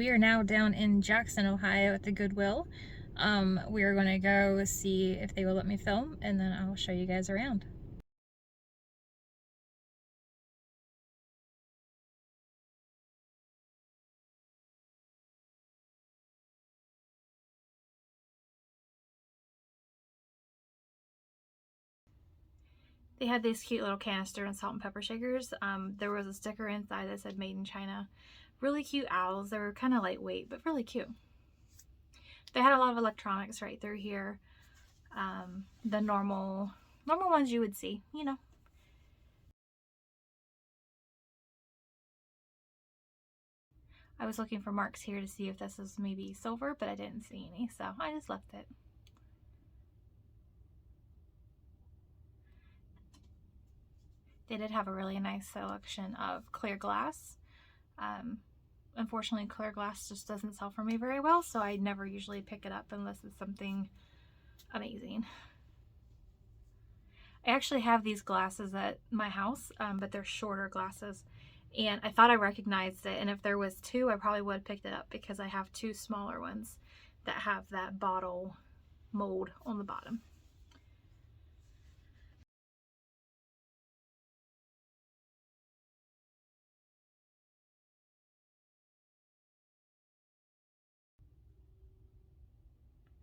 We are now down in Jackson, Ohio at the Goodwill. We are going to go see if they will let me film, and then I'll show you guys around. They had these cute little canister and salt and pepper shakers. There was a sticker inside that said made in China. Really cute owls. They were kind of lightweight, but really cute. They had a lot of electronics right through here. The normal ones you would see, you know. I was looking for marks here to see if this was maybe silver, but I didn't see any, so I just left it. They did have a really nice selection of clear glass. Unfortunately, clear glass just doesn't sell for me very well, so I never usually pick it up unless it's something amazing. I actually have these glasses at my house, but they're shorter glasses, and I thought I recognized it, and if there was two, I probably would have picked it up because I have two smaller ones that have that bottle mold on the bottom.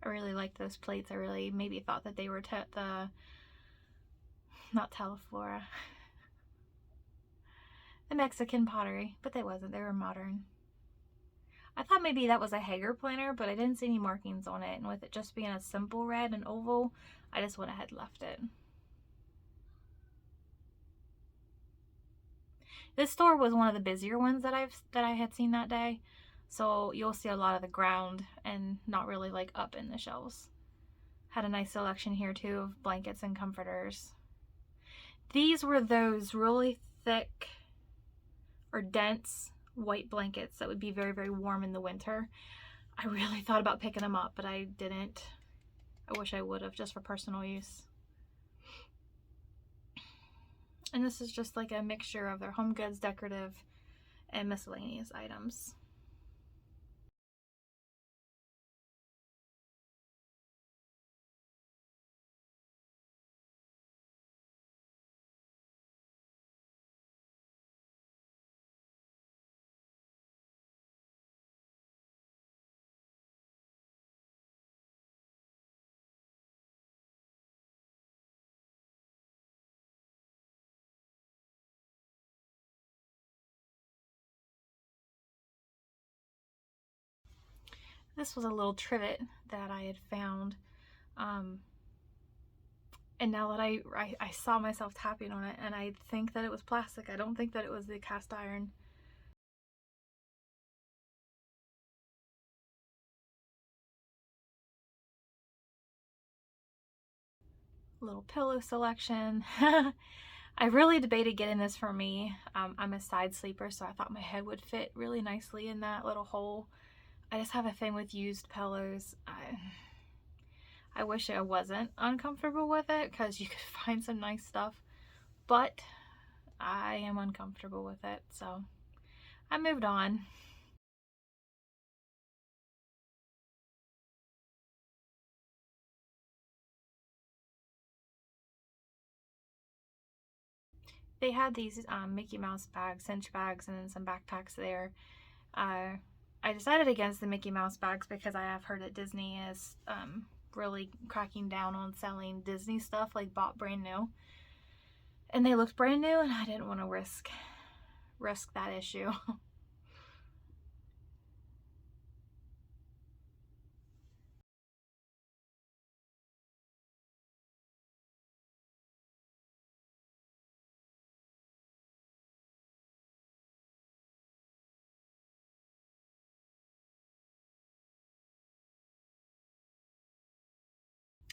I really like those plates. I really maybe thought that they were not Teleflora, the Mexican pottery, but they wasn't. They were modern. I thought maybe that was a Hager planner, but I didn't see any markings on it, and with it just being a simple red and oval, I just went ahead and left it. This store was one of the busier ones that I had seen that day, so you'll see a lot of the ground and not really like up in the shelves. Had a nice selection here too of blankets and comforters. These were those really thick or dense white blankets that would be very, very warm in the winter. I really thought about picking them up, but I didn't. I wish I would have, just for personal use. And this is just like a mixture of their home goods, decorative, and miscellaneous items. This was a little trivet that I had found. And now that I saw myself tapping on it, and I think that it was plastic. I don't think that it was the cast iron. Little pillow selection. I really debated getting this for me. I'm a side sleeper, so I thought my head would fit really nicely in that little hole. I just have a thing with used pillows. I wish I wasn't uncomfortable with it because you could find some nice stuff, but I am uncomfortable with it, so I moved on. They had these Mickey Mouse bags, cinch bags, and then some backpacks there. I decided against the Mickey Mouse bags because I have heard that Disney is really cracking down on selling Disney stuff, like bought brand new. And they looked brand new, and I didn't want to risk that issue.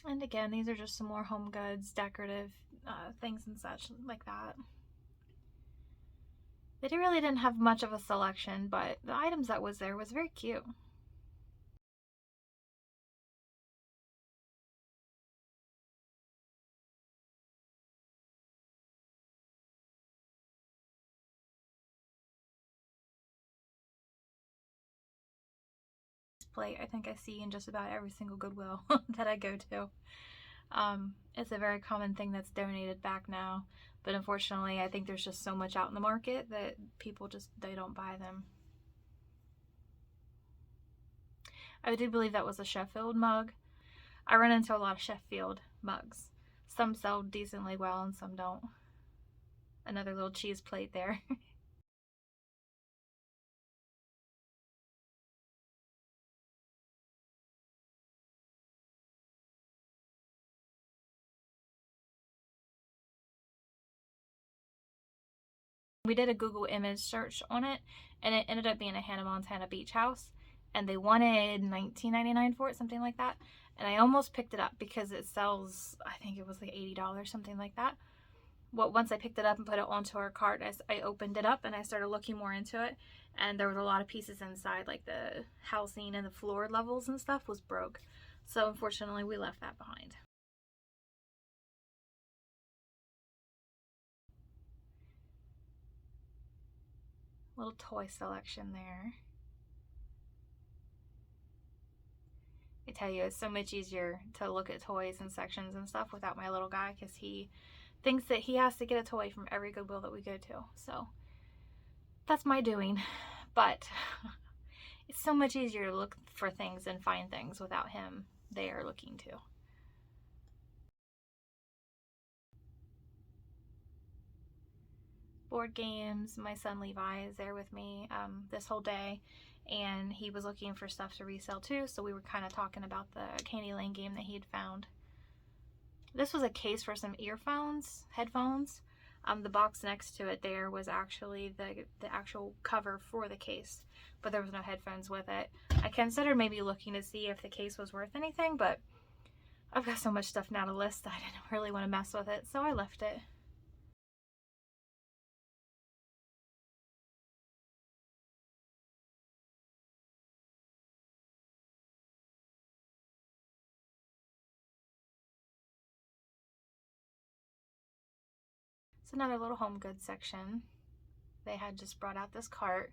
And again, these are just some more home goods, decorative things and such like that. They really didn't have much of a selection, but the items that was there was very cute. plate I think I see in just about every single Goodwill that I go to. It's a very common thing that's donated back now, but unfortunately I think there's just so much out in the market that people just, they don't buy them. I do believe that was a Sheffield mug. I run into a lot of Sheffield mugs. Some sell decently well and some don't. Another little cheese plate there. We did a Google image search on it, and it ended up being a Hannah Montana beach house, and they wanted $19.99 for it, something like that. And I almost picked it up because it sells, I think it was like $80, something like that. Well, once I picked it up and put it onto our cart, I opened it up and I started looking more into it, and there was a lot of pieces inside, like the housing and the floor levels and stuff was broke. So unfortunately we left that behind. Little toy selection there. I tell you, it's so much easier to look at toys and sections and stuff without my little guy, because he thinks that he has to get a toy from every Goodwill that we go to. So that's my doing. But it's so much easier to look for things and find things without him there looking too. Board games. My son Levi is there with me this whole day, and he was looking for stuff to resell too, so we were kind of talking about the Candy Lane game that he'd found. This was a case for some earphones, headphones. The box next to it there was actually the actual cover for the case, but there was no headphones with it. I considered maybe looking to see if the case was worth anything, but I've got so much stuff now to list that I didn't really want to mess with it, so I left it. It's another little home goods section. They had just brought out this cart,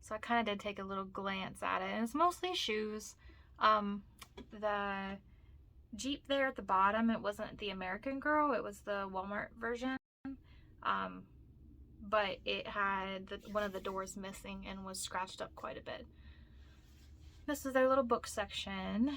so I kind of did take a little glance at it, and it's mostly shoes. The Jeep there at the bottom, it wasn't the American Girl, it was the Walmart version, but it had one of the doors missing and was scratched up quite a bit. This is their little book section.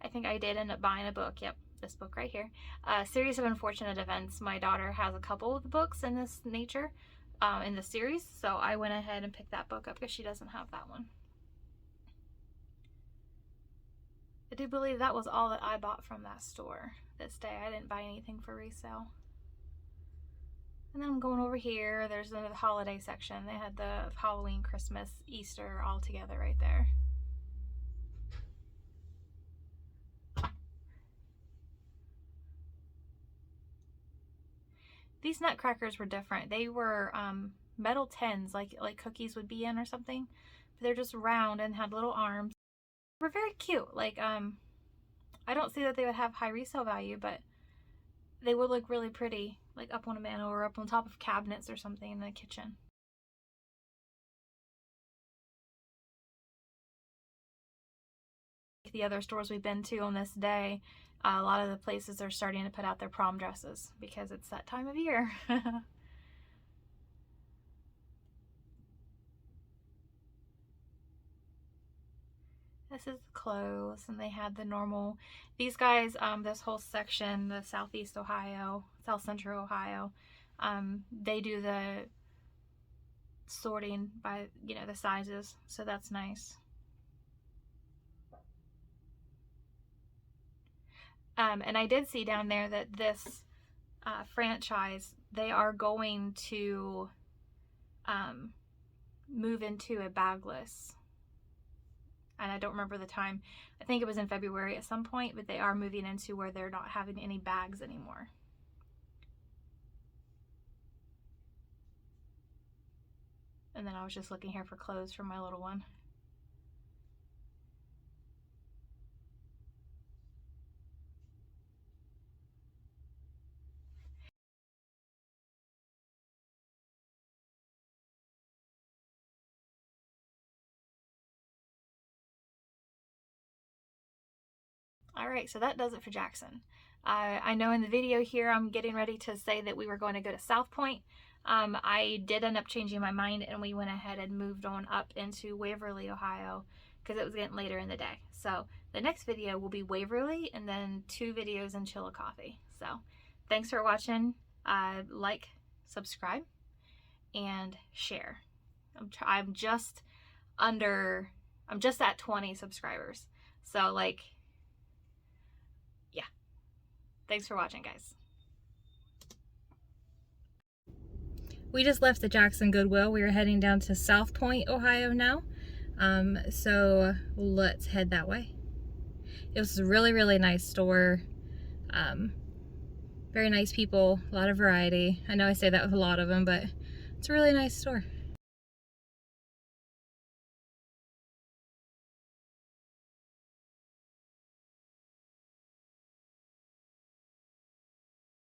I think I did end up buying a book. Yep, this book right here. A Series of Unfortunate Events. My daughter has a couple of the books in this nature, in the series, so I went ahead and picked that book up because she doesn't have that one. I do believe that was all that I bought from that store this day. I didn't buy anything for resale. And then I'm going over here. There's another holiday section. They had the Halloween, Christmas, Easter all together right there. These nutcrackers were different. They were metal tins, like cookies would be in or something. But they're just round and had little arms. They were very cute. Like, I don't see that they would have high resale value, but they would look really pretty, like up on a mantle or up on top of cabinets or something in the kitchen. The other stores we've been to on this day, a lot of the places are starting to put out their prom dresses because it's that time of year. This is clothes, and they had the normal. These guys, this whole section, the Southeast Ohio, South Central Ohio, they do the sorting by, you know, the sizes, so that's nice. And I did see down there that this franchise, they are going to move into a bagless, and I don't remember the time. I think it was in February at some point, but they are moving into where they're not having any bags anymore. And then I was just looking here for clothes for my little one. All right, so that does it for Jackson. I know in the video here I'm getting ready to say that we were going to go to South Point. I did end up changing my mind, and we went ahead and moved on up into Waverly, Ohio, because it was getting later in the day. So the next video will be Waverly, and then 2 videos in Chillicothe. So thanks for watching. Like, subscribe, and share. I'm just at 20 subscribers. So like, yeah. Thanks for watching, guys. We just left the Jackson Goodwill. We are heading down to South Point, Ohio now. So let's head that way. It was a really, really nice store. Very nice people, a lot of variety. I know I say that with a lot of them, but it's a really nice store.